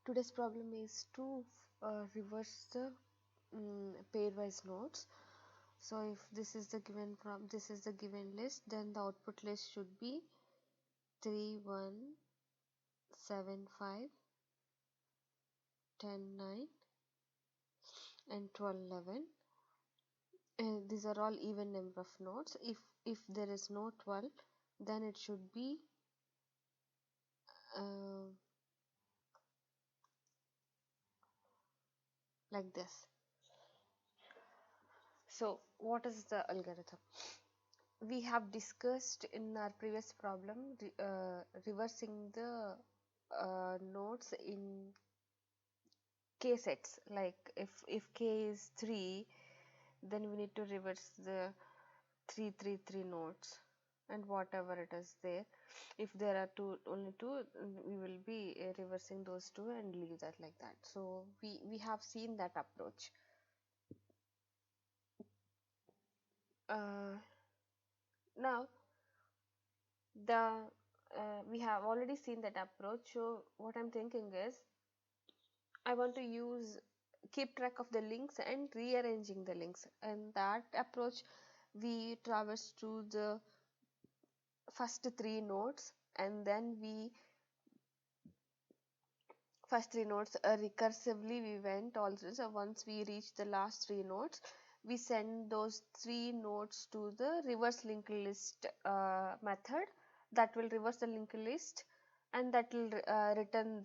Today's problem is to reverse the pairwise nodes. So if this is the given this is the given list, then the output list should be 3 1 7 5 10 9 and 12 11. These are all even number of nodes. If there is no 12, then it should be uh, like this. So what is the algorithm? We have discussed in our previous problem reversing the nodes in k sets. Like if k is 3, then we need to reverse the 3 3 3 nodes and whatever it is there. If there are only two, we will be reversing those two and leave that like that. So we have seen that approach. Now the we have already seen that approach. So what I'm thinking is, I want to use keep track of the links and rearranging the links. And that approach, we traverse through the first three nodes, and then we first three nodes recursively we went also. So once we reach the last three nodes, we send those three nodes to the reverse linked list method that will reverse the linked list, and that will uh, return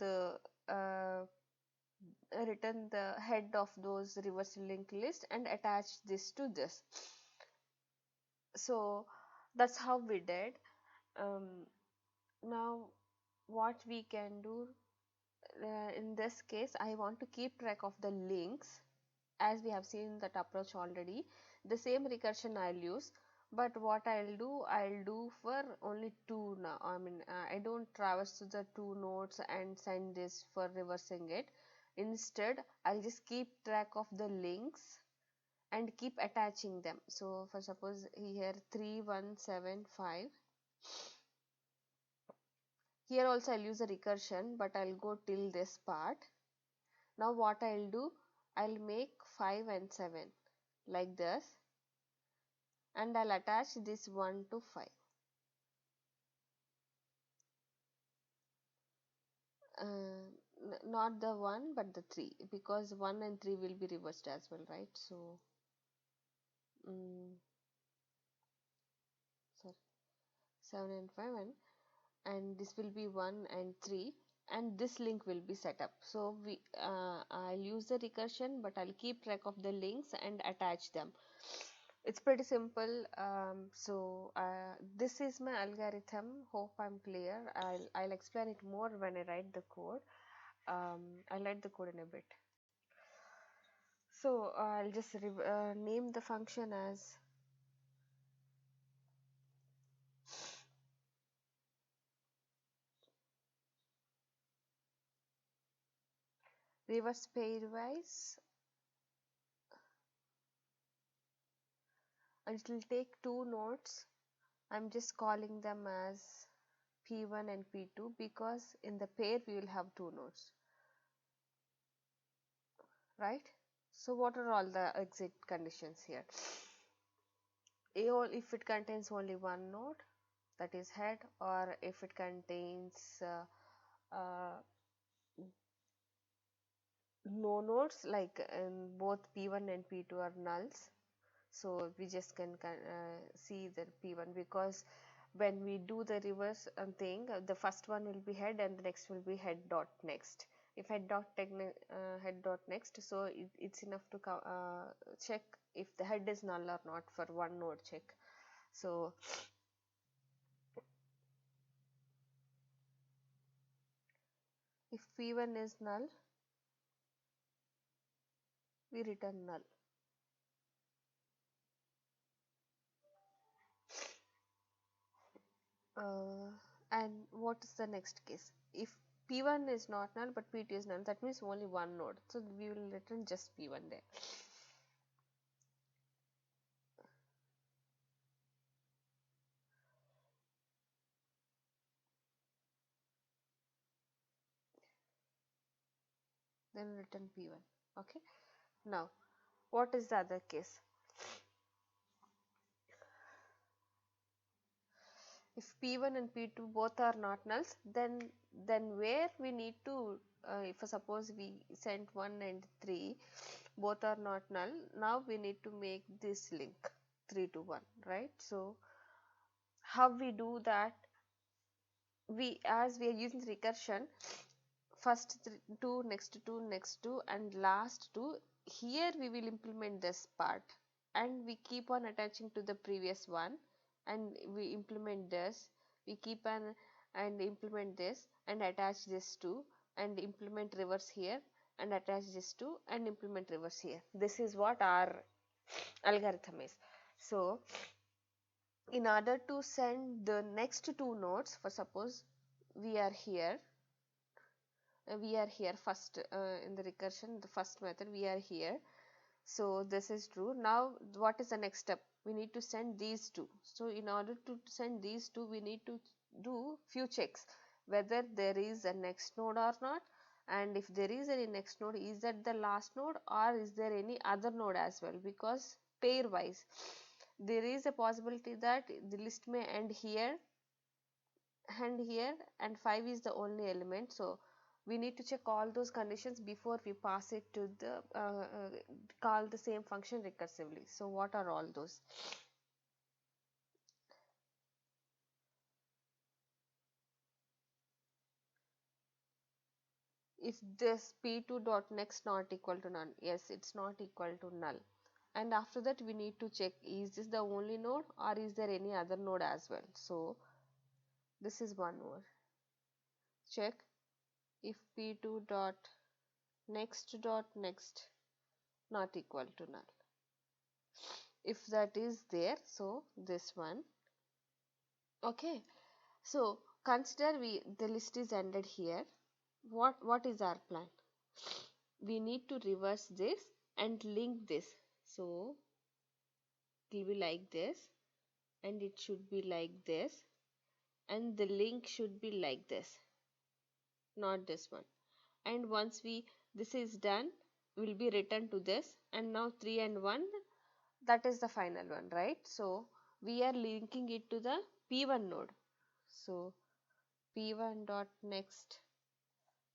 the head of those reverse linked list and attach this to this. So that's how we did. Now what we can do, in this case I want to keep track of the links, as we have seen that approach already. The same recursion I'll use, but what I'll do for only two now. I mean, I don't traverse to the two nodes and send this for reversing it. Instead, I'll just keep track of the links and keep attaching them. So for suppose here 3175, here also I'll use a recursion, but I'll go till this part. Now what I'll do, I'll make 5 and 7 like this, and I'll attach this 1 to 5. Not the 1 but the 3, because 1 and 3 will be reversed as well, right? So sorry, 7 and 5, and this will be 1 and 3, and this link will be set up. So I'll use the recursion, but I'll keep track of the links and attach them. It's pretty simple. This is my algorithm. Hope I'm clear. I'll explain it more when I write the code. I'll write the code in a bit. So I'll just name the function as reverse pairwise, and it will take two nodes. I'm just calling them as P1 and P2 because in the pair we will have two nodes, right? So what are all the exit conditions here? If it contains only one node, that is head, or if it contains uh, no nodes, like both P1 and P2 are nulls, so we just can see the P1, because when we do the reverse thing, the first one will be head and the next will be head dot next. If head dot next, so it's enough to check if the head is null or not for one node check. So if P1 is null, we return null. And what is the next case? If P1 is not null but P2 is null, that means only one node, so we will return just P1 there. then return P1. Okay. Now, what is the other case? If P1 and P2 both are not nulls, then where we need to, if suppose we sent 1 and 3, both are not null, now we need to make this link 3 to 1, right? So, how we do that? As we are using recursion, first 2, next 2, next 2 and last 2, here we will implement this part and we keep on attaching to the previous one, and we implement this, we keep on and implement this and attach this to, and implement reverse here and attach this to, and implement reverse here. This is what our algorithm is. So, in order to send the next two nodes, for suppose we are here first, in the recursion, the first method we are here, so this is true. Now what is the next step? We need to send these two. So in order to send these two, we need to do few checks whether there is a next node or not, and if there is any next node, is that the last node or is there any other node as well, because pair wise there is a possibility that the list may end here and 5 is the only element. So we need to check all those conditions before we pass it to the call the same function recursively. So what are all those? If this p2 dot next not equal to none, yes, it's not equal to null, and after that we need to check, is this the only node or is there any other node as well. So this is one more check, if p2 dot next not equal to null, if that is there, so this one. Okay, so consider the list is ended here. What is our plan? We need to reverse this and link this. So it will be like this, and it should be like this, and the link should be like this, not this one. And once this is done, will be returned to this, and now 3 and 1, that is the final one, right? So we are linking it to the p1 node. So p1 dot next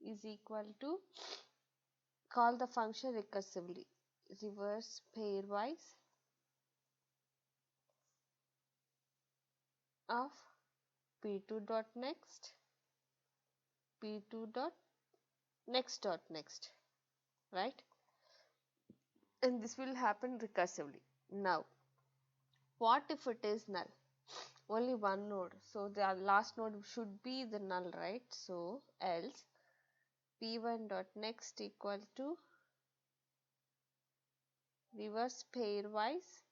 is equal to, call the function recursively, reverse pairwise of p2 dot next, p2 dot next, right? And this will happen recursively. Now what if it is null? Only one node, so the last node should be the null, right? So else p1 dot next equal to reverse pairwise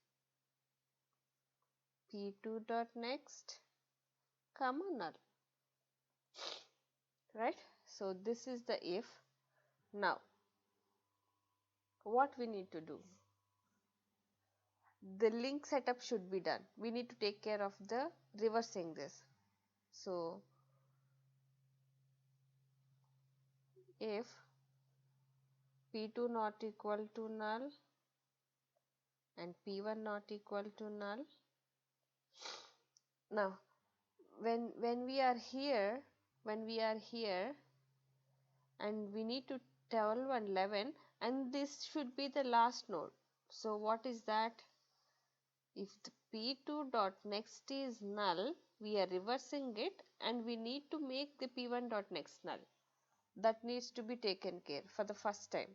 p2 dot next comma null, right? So this is the if. Now what we need to do, the link setup should be done. We need to take care of the reversing this. So if p2 not equal to null and p1 not equal to null, now when we are here and we need to 12 and 11, and this should be the last node. So what is that? If the p2 dot next is null, we are reversing it and we need to make the p1 dot next null. That needs to be taken care for the first time.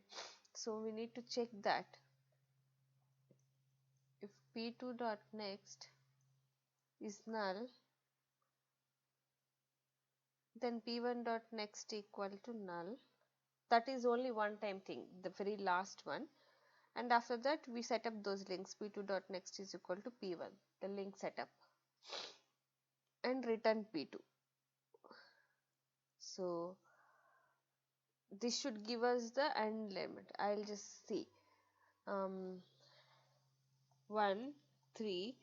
So we need to check that. If p2 dot next is null, then p1 dot next equal to null. That is only one time thing, the very last one. And after that we set up those links, p2 dot next is equal to p1, the link setup, and return p2. So this should give us the end limit. I'll just see 1 3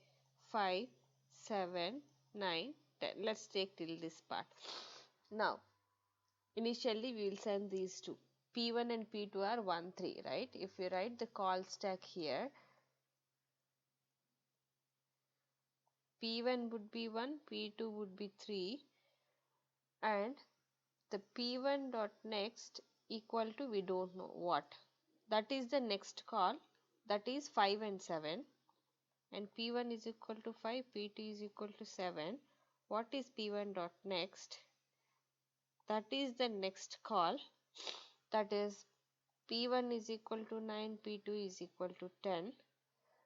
5 7 9 10. Let's take till this part. Now initially we will send these two. P1 and P2 are 1, 3, right? If we write the call stack here, P1 would be 1, P2 would be 3, and the P1 dot next equal to we don't know what. That is the next call, that is 5 and 7, and P1 is equal to 5, P2 is equal to 7. What is P1 dot next? That is the next call, that is P1 is equal to 9, P2 is equal to 10.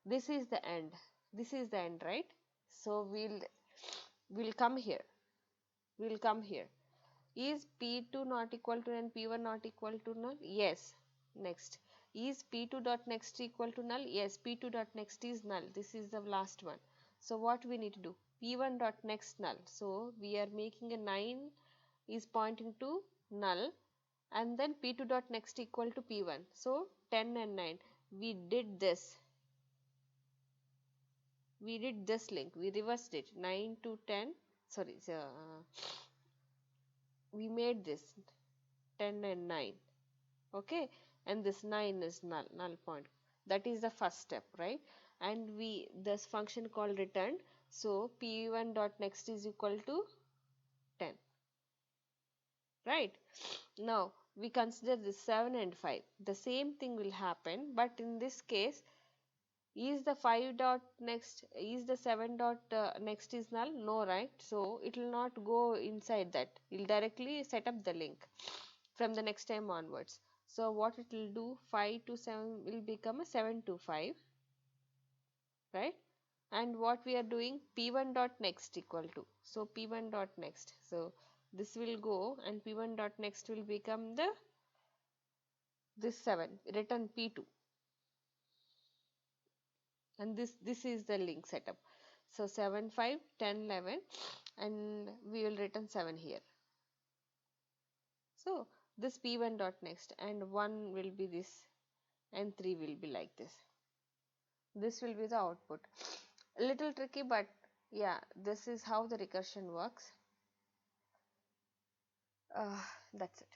This is the end. This is the end, right? So we'll come here. We'll come here. Is P2 not equal to and P1 not equal to null? Yes. Next. Is P2 dot next equal to null? Yes. P2 dot next is null. This is the last one. So what we need to do? P1 dot next null. So we are making a 9 is pointing to null, and then P2 dot next equal to P1. So 10 and 9. We did this. We did this link. We reversed it. 9 to 10. Sorry. We made this 10 and 9. Okay, and this 9 is null point. That is the first step, right? And we this function called returned. So P1 dot next is equal to 10, right? Now we consider this 7 and 5. The same thing will happen, but in this case, is the 5 dot next, is the 7 dot next is null? No, right? So it will not go inside that. It will directly set up the link from the next time onwards. So what it will do, 5 to 7 will become a 7 to 5, right? And what we are doing, P1 dot next equal to, so P1 dot next, so this will go and P1 dot next will become the this 7, return P2, and this is the link setup. So 7, 5, 10, 11, and we will return 7 here. So this P1 dot next, and 1 will be this, and 3 will be like this. This will be the output. A little tricky, but yeah, this is how the recursion works. That's it.